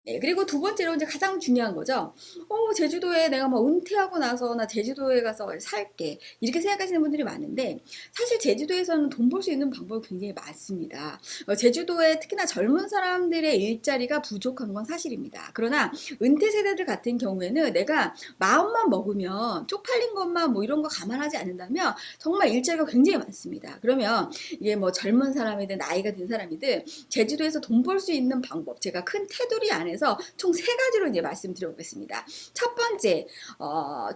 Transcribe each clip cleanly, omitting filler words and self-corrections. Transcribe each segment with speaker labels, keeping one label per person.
Speaker 1: 예, 그리고 두 번째로 이제 가장 중요한 거죠. 제주도에 내가 막 은퇴하고 나서 나 제주도에 가서 살게. 이렇게 생각하시는 분들이 많은데, 사실 제주도에서는 돈 벌 수 있는 방법이 굉장히 많습니다. 제주도에 특히나 젊은 사람들의 일자리가 부족한 건 사실입니다. 그러나 은퇴 세대들 같은 경우에는 내가 마음만 먹으면 쪽팔린 것만 뭐 이런 거 감안하지 않는다면 정말 일자리가 굉장히 많습니다. 그러면 이게 뭐 젊은 사람이든 나이가 든 사람이든 제주도에서 돈 벌 수 있는 방법, 제가 큰 테두리 안에서 총 세 가지로 이제 말씀드려보겠습니다. 첫 번째,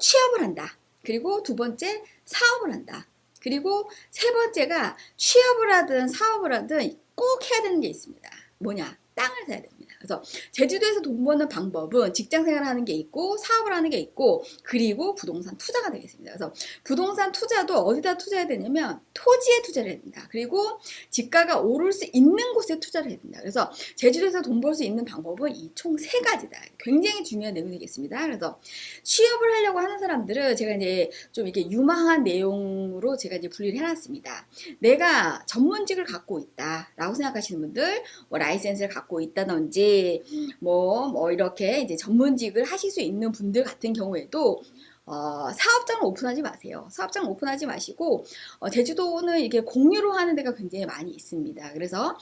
Speaker 1: 취업을 한다. 그리고 두 번째, 사업을 한다. 그리고 세 번째가 취업을 하든 사업을 하든 꼭 해야 되는 게 있습니다. 뭐냐? 땅을 사야 됩니다. 그래서 제주도에서 돈 버는 방법은 직장 생활을 하는 게 있고 사업을 하는 게 있고 그리고 부동산 투자가 되겠습니다. 그래서 부동산 투자도 어디다 투자해야 되냐면 토지에 투자를 해야 된다. 그리고 집가가 오를 수 있는 곳에 투자를 해야 된다. 그래서 제주도에서 돈 벌 수 있는 방법은 이 총 세 가지다. 굉장히 중요한 내용이 되겠습니다. 그래서 취업을 하려고 하는 사람들은 제가 이제 좀 이렇게 유망한 내용으로 제가 이제 분리를 해놨습니다. 내가 전문직을 갖고 있다라고 생각하시는 분들, 뭐 라이센스를 갖고 있다든지, 뭐 이렇게 이제 전문직을 하실 수 있는 분들 같은 경우에도 사업장을 오픈하지 마세요. 사업장 오픈하지 마시고, 제주도는 이게 공유로 하는 데가 굉장히 많이 있습니다. 그래서,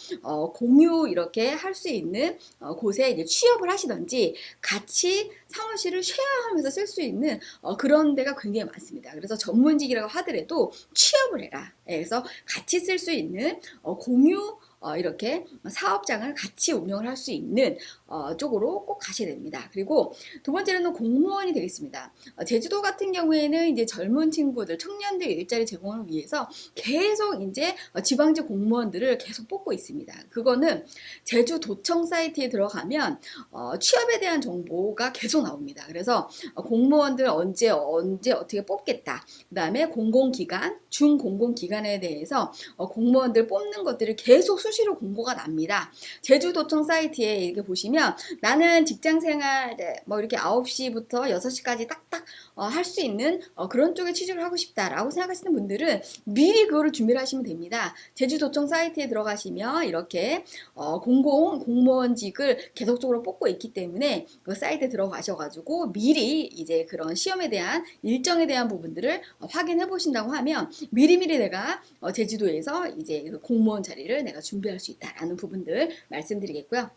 Speaker 1: 공유 이렇게 할 수 있는 곳에 이제 취업을 하시든지, 같이 사무실을 쉐어하면서 쓸 수 있는 그런 데가 굉장히 많습니다. 그래서 전문직이라고 하더라도 취업을 해라. 예, 그래서 같이 쓸 수 있는 공유 이렇게 사업장을 같이 운영을 할 수 있는 쪽으로 꼭 가셔야 됩니다. 그리고 두 번째로는 공무원이 되겠습니다. 제주도 같은 경우에는 이제 젊은 친구들, 청년들 일자리 제공을 위해서 계속 이제 지방직 공무원들을 계속 뽑고 있습니다. 그거는 제주도청 사이트에 들어가면 취업에 대한 정보가 계속 나옵니다. 그래서 공무원들 언제 어떻게 뽑겠다. 그 다음에 공공기관, 중공공기관에 대해서 공무원들 뽑는 것들을 계속 수시로 공고가 납니다. 제주도청 사이트에 이렇게 보시면 나는 직장생활 뭐 이렇게 9시부터 6시까지 딱딱 할 수 있는 그런 쪽에 취직을 하고 싶다라고 생각하시는 분들은 미리 그거를 준비를 하시면 됩니다. 제주도청 사이트에 들어가시면 이렇게 공무원직을 계속적으로 뽑고 있기 때문에 그 사이트에 들어가셔가지고 미리 이제 그런 시험에 대한 일정에 대한 부분들을 확인해 보신다고 하면 미리미리 내가 제주도에서 이제 그 공무원 자리를 내가 준비할 수 있다라는 부분들 말씀드리겠고요.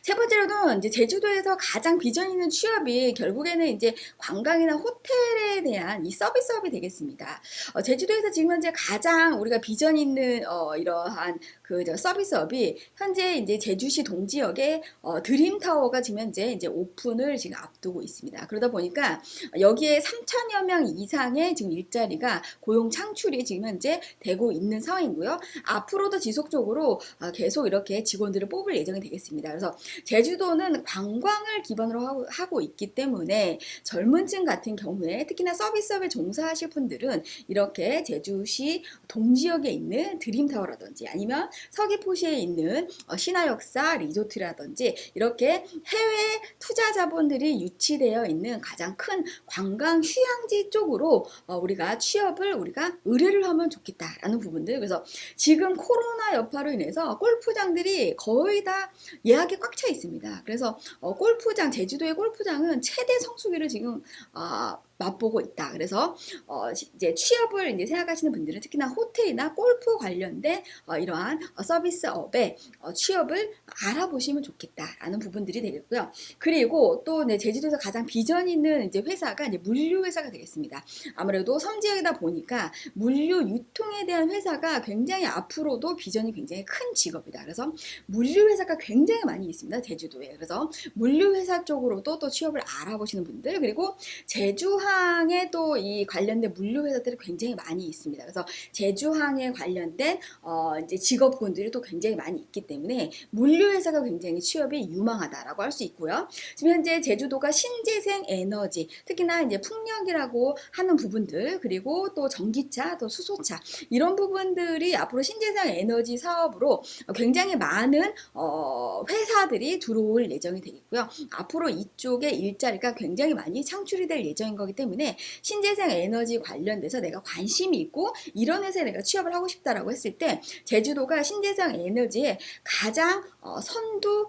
Speaker 1: 세 번째로는 이제 제주도에서 가장 비전 있는 취업이 결국에는 이제 관광이나 호텔에 대한 이 서비스업이 되겠습니다. 제주도에서 지금 현재 가장 우리가 비전 있는 이러한 그 서비스업이 현재 이제 제주시 동지역에 드림타워가 지금 현재 이제 오픈을 지금 앞두고 있습니다. 그러다 보니까 여기에 3천여 명 이상의 지금 일자리가 고용 창출이 지금 현재 되고 있는 상황이고요. 앞으로도 지속적으로 계속 이렇게 직원들을 뽑을 예정이 되겠습니다. 그래서 제주도는 관광을 기반으로 하고 있기 때문에 젊은 층 같은 경우에 특히나 서비스업에 종사하실 분들은 이렇게 제주시 동지역에 있는 드림타워라든지 아니면 서귀포시에 있는 신화역사 리조트라든지 이렇게 해외 투자 자본들이 유치되어 있는 가장 큰 관광 휴양지 쪽으로 우리가 취업을 우리가 의뢰를 하면 좋겠다라는 부분들. 그래서 지금 코로나 여파로 인해서 골프장들이 거의 다 예약이 꽉 차 있습니다. 그래서 골프장, 제주도의 골프장은 최대 성수기를 지금 맛보고 있다. 그래서 이제 취업을 이제 생각하시는 분들은 특히나 호텔이나 골프 관련된 이러한 서비스업에 취업을 알아보시면 좋겠다라는 부분들이 되겠고요. 그리고 또 제주도에서 가장 비전 있는 이제 회사가 이제 물류 회사가 되겠습니다. 아무래도 섬지역이다 보니까 물류 유통에 대한 회사가 굉장히 앞으로도 비전이 굉장히 큰 직업이다. 그래서 물류 회사가 굉장히 많이 있습니다. 제주도에. 그래서 물류 회사 쪽으로도 또 취업을 알아보시는 분들 그리고 제주항에 또 이 관련된 물류 회사들이 굉장히 많이 있습니다. 그래서 제주항에 관련된 이제 직업군들이 또 굉장히 많이 있기 때문에 물류 회사가 굉장히 취업이 유망하다라고 할 수 있고요. 지금 현재 제주도가 신재생 에너지, 특히나 이제 풍력이라고 하는 부분들 그리고 또 전기차, 또 수소차 이런 부분들이 앞으로 신재생 에너지 사업으로 굉장히 많은 회사들이 들어올 예정이 되겠고요. 앞으로 이쪽에 일자리가 굉장히 많이 창출이 될 예정인 거기 때문에 신재생 에너지 관련돼서 내가 관심이 있고 이런 회사에 내가 취업을 하고 싶다라고 했을 때 제주도가 신재생 에너지에 가장 선두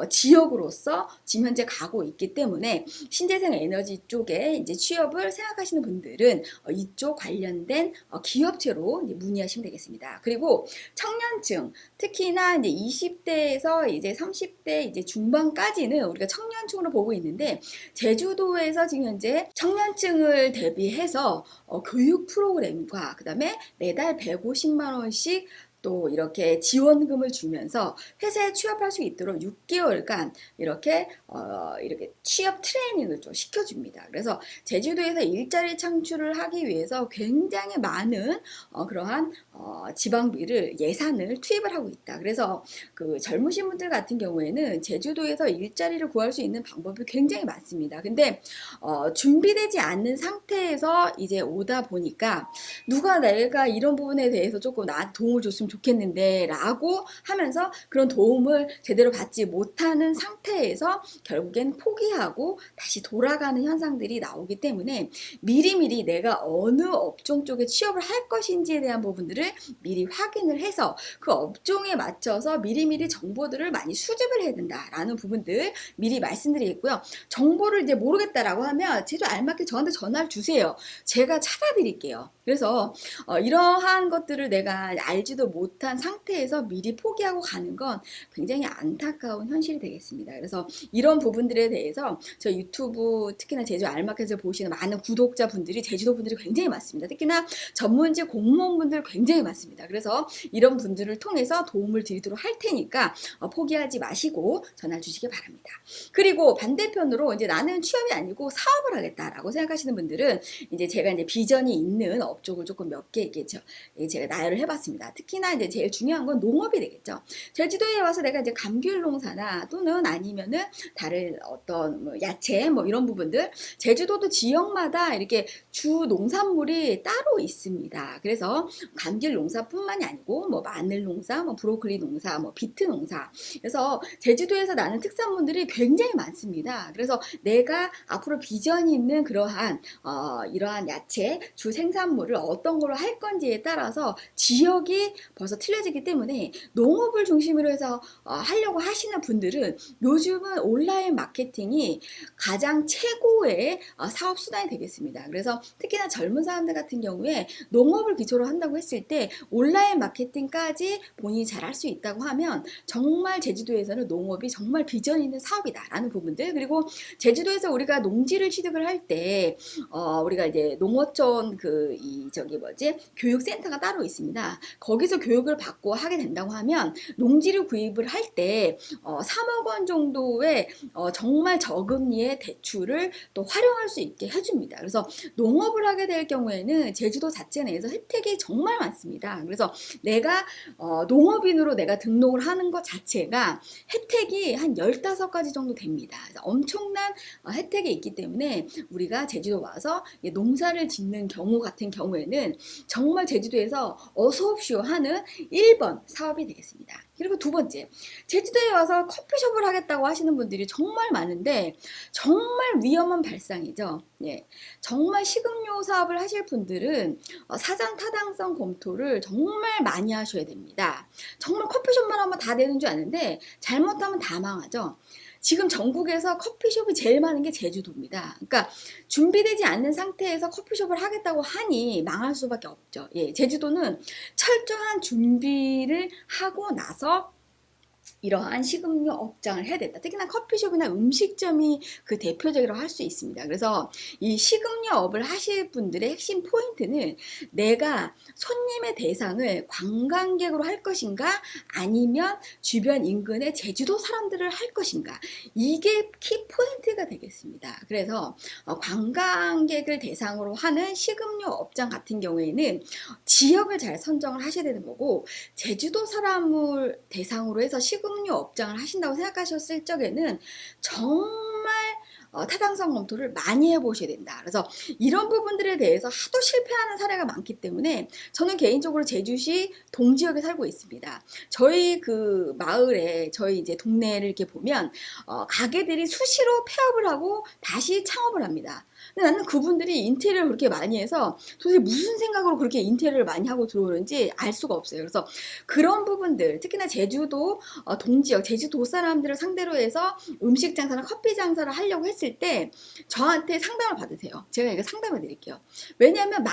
Speaker 1: 지역으로서 지금 현재 가고 있기 때문에 신재생 에너지 쪽에 이제 취업을 생각하시는 분들은 이쪽 관련된 기업체로 이제 문의하시면 되겠습니다. 그리고 청년층, 특히나 이제 20대에서 이제 30대 이제 중반까지는 우리가 청년층으로 보고 있는데 제주도에서 지금 현재 청년층을 대비해서 교육 프로그램과 그다음에 매달 150만 원씩 또 이렇게 지원금을 주면서 회사에 취업할 수 있도록 6개월간 이렇게 취업 트레이닝을 좀 시켜줍니다. 그래서 제주도에서 일자리 창출을 하기 위해서 굉장히 많은 그러한 지방비를 예산을 투입을 하고 있다. 그래서 그 젊으신 분들 같은 경우에는 제주도에서 일자리를 구할 수 있는 방법이 굉장히 많습니다. 근데 준비되지 않는 상태에서 이제 오다 보니까 누가 내가 이런 부분에 대해서 조금 나한테 도움을 줬으면 좋겠는데 라고 하면서 그런 도움을 제대로 받지 못하는 상태에서 결국엔 포기하고 다시 돌아가는 현상들이 나오기 때문에 미리미리 내가 어느 업종 쪽에 취업을 할 것인지에 대한 부분들을 미리 확인을 해서 그 업종에 맞춰서 미리미리 정보들을 많이 수집을 해야 된다라는 부분들 미리 말씀드리겠고요. 정보를 이제 모르겠다라고 하면 제주 알맞게 저한테 전화를 주세요. 제가 찾아드릴게요. 그래서 이러한 것들을 내가 알지도 못한 상태에서 미리 포기하고 가는 건 굉장히 안타까운 현실이 되겠습니다. 그래서 이런 부분들에 대해서 저 유튜브 특히나 제주 알마켓을 보시는 많은 구독자분들이 제주도 분들이 굉장히 많습니다. 특히나 전문직 공무원분들 굉장히 많습니다. 그래서 이런 분들을 통해서 도움을 드리도록 할 테니까 포기하지 마시고 전화 주시기 바랍니다. 그리고 반대편으로 이제 나는 취업이 아니고 사업을 하겠다라고 생각하시는 분들은 이제 제가 이제 비전이 있는 업종을 조금 몇 개 제가 나열을 해봤습니다. 특히나 이제 제일 중요한 건 농업이 되겠죠. 제주도에 와서 내가 이제 감귤 농사나 또는 아니면은 다른 어떤 뭐 야채 뭐 이런 부분들 제주도도 지역마다 이렇게 주 농산물이 따로 있습니다. 그래서 감귤 농사뿐만이 아니고 뭐 마늘 농사, 뭐 브로콜리 농사, 뭐 비트 농사. 그래서 제주도에서 나는 특산물들이 굉장히 많습니다. 그래서 내가 앞으로 비전이 있는 그러한 이러한 야채 주 생산물을 어떤 걸로 할 건지에 따라서 지역이 벌써 틀려지기 때문에 농업을 중심으로 해서 하려고 하시는 분들은 요즘은 온라인 마케팅이 가장 최고의 사업 수단이 되겠습니다. 그래서 특히나 젊은 사람들 같은 경우에 농업을 기초로 한다고 했을 때 온라인 마케팅까지 본인이 잘 할 수 있다고 하면 정말 제주도에서는 농업이 정말 비전 있는 사업이다라는 부분들. 그리고 제주도에서 우리가 농지를 취득을 할 때 우리가 이제 농어촌 교육센터가 따로 있습니다. 거기서 교육을 받고 하게 된다고 하면 농지를 구입을 할 때 3억 원 정도의 정말 저금리의 대출을 또 활용할 수 있게 해줍니다. 그래서 농업을 하게 될 경우에는 제주도 자체 내에서 혜택이 정말 많습니다. 그래서 내가 농업인으로 내가 등록을 하는 것 자체가 혜택이 한 15가지 정도 됩니다. 그래서 엄청난 혜택이 있기 때문에 우리가 제주도 와서 농사를 짓는 경우 같은 경우에는 정말 제주도에서 어서옵쇼 하는 1번 사업이 되겠습니다. 그리고 두 번째, 제주도에 와서 커피숍을 하겠다고 하시는 분들이 정말 많은데 정말 위험한 발상이죠. 예, 정말 식음료 사업을 하실 분들은 사전 타당성 검토를 정말 많이 하셔야 됩니다. 정말 커피숍만 하면 다 되는 줄 아는데 잘못하면 다 망하죠. 지금 전국에서 커피숍이 제일 많은 게 제주도입니다. 그러니까 준비되지 않는 상태에서 커피숍을 하겠다고 하니 망할 수밖에 없죠. 예, 제주도는 철저한 준비를 하고 나서 이러한 식음료 업장을 해야 된다. 특히나 커피숍이나 음식점이 그 대표적이라고 할 수 있습니다. 그래서 이 식음료업을 하실 분들의 핵심 포인트는 내가 손님의 대상을 관광객으로 할 것인가 아니면 주변 인근의 제주도 사람들을 할 것인가 이게 키 포인트가 되겠습니다. 그래서 관광객을 대상으로 하는 식음료 업장 같은 경우에는 지역을 잘 선정을 하셔야 되는 거고 제주도 사람을 대상으로 해서 식음료 업장을 하신다고 생각하셨을 적에는 정말 타당성 검토를 많이 해보셔야 된다. 그래서 이런 부분들에 대해서 하도 실패하는 사례가 많기 때문에 저는 개인적으로 제주시 동지역에 살고 있습니다. 저희 그 마을에 저희 이제 동네를 이렇게 보면 가게들이 수시로 폐업을 하고 다시 창업을 합니다. 근데 나는 그분들이 인테리어를 그렇게 많이 해서 도대체 무슨 생각으로 그렇게 인테리어를 많이 하고 들어오는지 알 수가 없어요. 그래서 그런 부분들, 특히나 제주도 동지역, 제주도 사람들을 상대로 해서 음식 장사나 커피 장사를 하려고 했을 때 저한테 상담을 받으세요. 제가 이거 상담을 드릴게요. 왜냐하면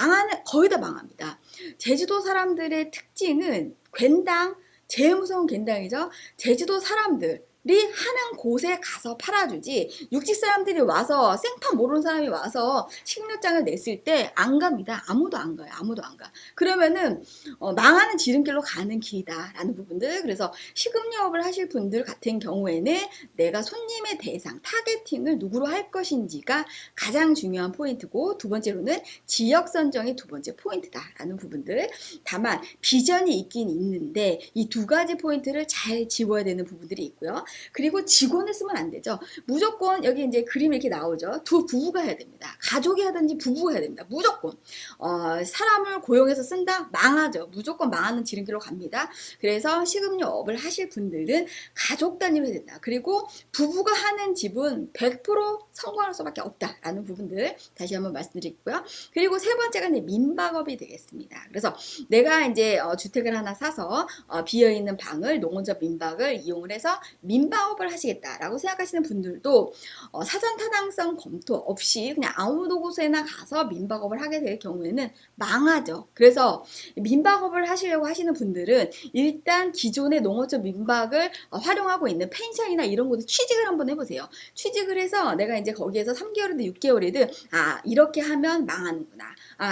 Speaker 1: 거의 다 망합니다. 제주도 사람들의 특징은 괜당, 제일 무서운 괜당이죠. 제주도 사람들이 하는 곳에 가서 팔아주지, 육지 사람들이 와서 생판 모르는 사람이 와서 식료장을 냈을 때 안 갑니다. 아무도 안 가요. 아무도 안 가. 그러면은 망하는 지름길로 가는 길이다라는 부분들. 그래서 식음료업을 하실 분들 같은 경우에는 내가 손님의 대상, 타겟팅을 누구로 할 것인지가 가장 중요한 포인트고, 두 번째로는 지역 선정이 두 번째 포인트다라는 부분들. 다만 비전이 있긴 있는데 이 두 가지 포인트를 잘 지워야 되는 부분들이 있고요. 그리고 직원을 쓰면 안 되죠. 무조건 여기 이제 그림이 이렇게 나오죠. 두 부부가 해야 됩니다. 가족이 하든지 부부가 해야 됩니다. 무조건 사람을 고용해서 쓴다? 망하죠. 무조건 망하는 지름길로 갑니다. 그래서 식음료업을 하실 분들은 가족 단위로 해야 된다. 그리고 부부가 하는 집은 100% 성공할 수밖에 없다라는 부분들 다시 한번 말씀드리고요. 그리고 세 번째가 이제 민박업이 되겠습니다. 그래서 내가 이제 주택을 하나 사서 비어있는 방을 농원적 민박을 이용을 해서 민박업을 하시겠다라고 생각하시는 분들도 사전 타당성 검토 없이 그냥 아무 곳에나 가서 민박업을 하게 될 경우에는 망하죠. 그래서 민박업을 하시려고 하시는 분들은 일단 기존의 농어촌 민박을 활용하고 있는 펜션이나 이런 곳에 취직을 한번 해보세요. 취직을 해서 내가 이제 거기에서 3개월이든 6개월이든 이렇게 하면 망하는구나,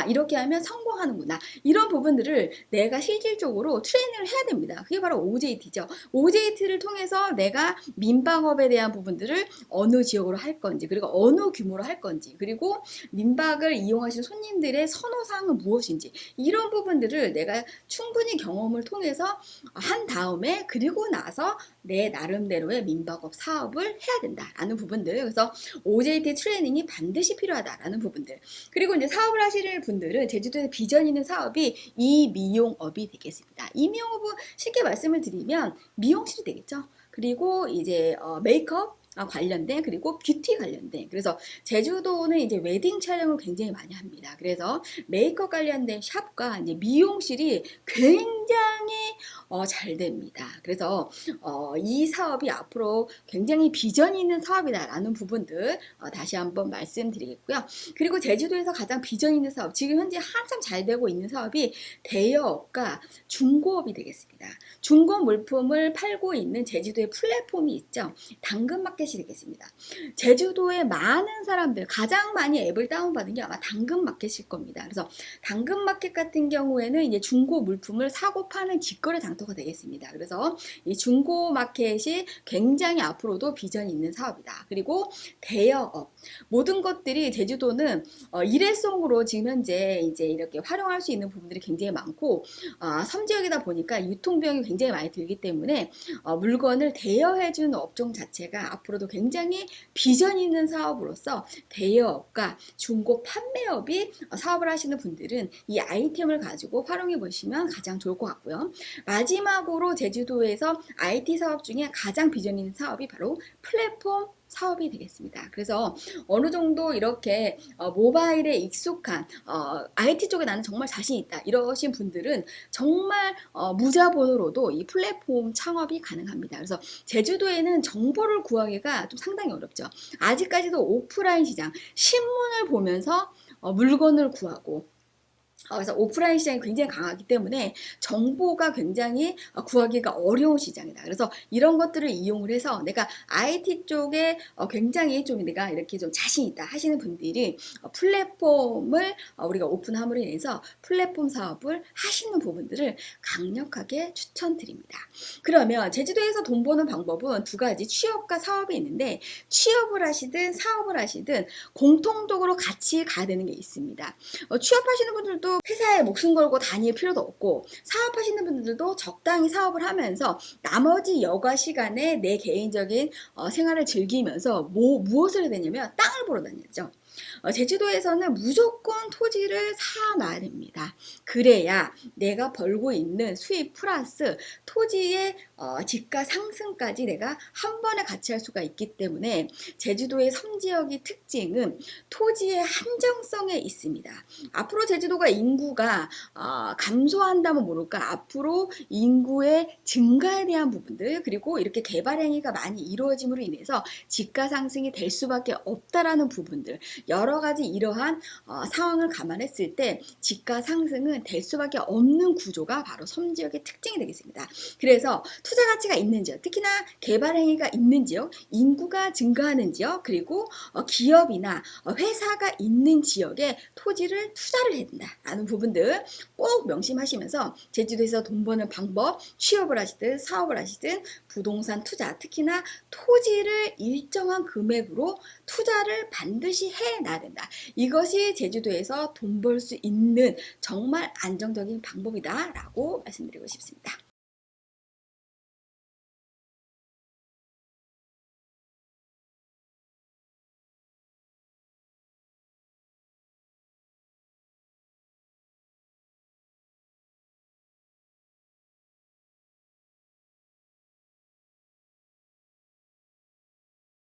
Speaker 1: 이렇게 하면 성공하는구나, 이런 부분들을 내가 실질적으로 트레이닝을 해야 됩니다. 그게 바로 OJT죠. OJT를 통해서 내가 민박업에 대한 부분들을 어느 지역으로 할 건지, 그리고 어느 규모로 할 건지, 그리고 민박을 이용하시는 손님들의 선호사항은 무엇인지, 이런 부분들을 내가 충분히 경험을 통해서 한 다음에 그리고 나서 내 나름대로의 민박업 사업을 해야 된다라는 부분들. 그래서 OJT 트레이닝이 반드시 필요하다라는 부분들. 그리고 이제 사업을 하시는 분들은 제주도에 비전 있는 사업이 이미용업이 되겠습니다. 이미용업은 쉽게 말씀을 드리면 미용실이 되겠죠. 그리고 이제 메이크업 관련된, 그리고 뷰티 관련된. 그래서 제주도는 이제 웨딩 촬영을 굉장히 많이 합니다. 그래서 메이크업 관련된 샵과 이제 미용실이 굉장히 잘 됩니다. 그래서 이 사업이 앞으로 굉장히 비전이 있는 사업이다라는 부분들 다시 한번 말씀드리겠고요. 그리고 제주도에서 가장 비전 있는 사업, 지금 현재 한참 잘 되고 있는 사업이 대여업과 중고업이 되겠습니다. 중고 물품을 팔고 있는 제주도의 플랫폼이 있죠. 당근마켓이 되겠습니다. 제주도의 많은 사람들, 가장 많이 앱을 다운받은 게 아마 당근마켓일 겁니다. 그래서 당근마켓 같은 경우에는 이제 중고 물품을 사고 파는 직거래 장터가 되겠습니다. 그래서 이 중고 마켓이 굉장히 앞으로도 비전이 있는 사업이다. 그리고 대여업, 모든 것들이 제주도는 일회성으로 지금 현재 이제 이렇게 활용할 수 있는 부분들이 굉장히 많고, 섬지역이다 보니까 유통비용이 굉장히 많이 들기 때문에 물건을 대여해주는 업종 자체가 앞으로도 굉장히 비전 있는 사업으로서 대여업과 중고 판매업이 사업을 하시는 분들은 이 아이템을 가지고 활용해 보시면 가장 좋을 것 같고요. 마지막으로 제주도에서 IT 사업 중에 가장 비전 있는 사업이 바로 플랫폼 사업이 되겠습니다. 그래서 어느 정도 이렇게 모바일에 익숙한 IT 쪽에 나는 정말 자신 있다 이러신 분들은 정말 무자본으로도 이 플랫폼 창업이 가능합니다. 그래서 제주도에는 정보를 구하기가 좀 상당히 어렵죠. 아직까지도 오프라인 시장, 신문을 보면서 물건을 구하고, 그래서 오프라인 시장이 굉장히 강하기 때문에 정보가 굉장히 구하기가 어려운 시장이다. 그래서 이런 것들을 이용을 해서 내가 IT 쪽에 굉장히 좀 내가 이렇게 좀 자신 있다 하시는 분들이 플랫폼을 우리가 오픈함으로 인해서 플랫폼 사업을 하시는 부분들을 강력하게 추천드립니다. 그러면 제주도에서 돈 버는 방법은 두 가지, 취업과 사업이 있는데, 취업을 하시든 사업을 하시든 공통적으로 같이 가야 되는 게 있습니다. 취업하시는 분들도 회사에 목숨 걸고 다닐 필요도 없고 사업하시는 분들도 적당히 사업을 하면서 나머지 여가 시간에 내 개인적인 생활을 즐기면서 무엇을 해야 되냐면 땅을 보러 다녔죠. 제주도에서는 무조건 토지를 사놔야 됩니다. 그래야 내가 벌고 있는 수입 플러스 토지의 지가 상승까지 내가 한 번에 같이 할 수가 있기 때문에 제주도의 섬지역의 특징은 토지의 한정성에 있습니다. 앞으로 제주도가 인구가 감소한다면 모를까 앞으로 인구의 증가에 대한 부분들 그리고 이렇게 개발 행위가 많이 이루어짐으로 인해서 지가 상승이 될 수밖에 없다라는 부분들 여러 가지 이러한 상황을 감안했을 때 지가 상승은 될 수밖에 없는 구조가 바로 섬지역의 특징이 되겠습니다. 그래서 투자 가치가 있는 지역, 특히나 개발 행위가 있는 지역, 인구가 증가하는 지역, 그리고 기업이나 회사가 있는 지역에 토지를 투자를 해야 된다라는 부분들 꼭 명심하시면서 제주도에서 돈 버는 방법, 취업을 하시든 사업을 하시든 부동산 투자, 특히나 토지를 일정한 금액으로 투자를 반드시 해놔야 된다. 이것이 제주도에서 돈 벌 수 있는 정말 안정적인 방법이다라고 말씀드리고 싶습니다.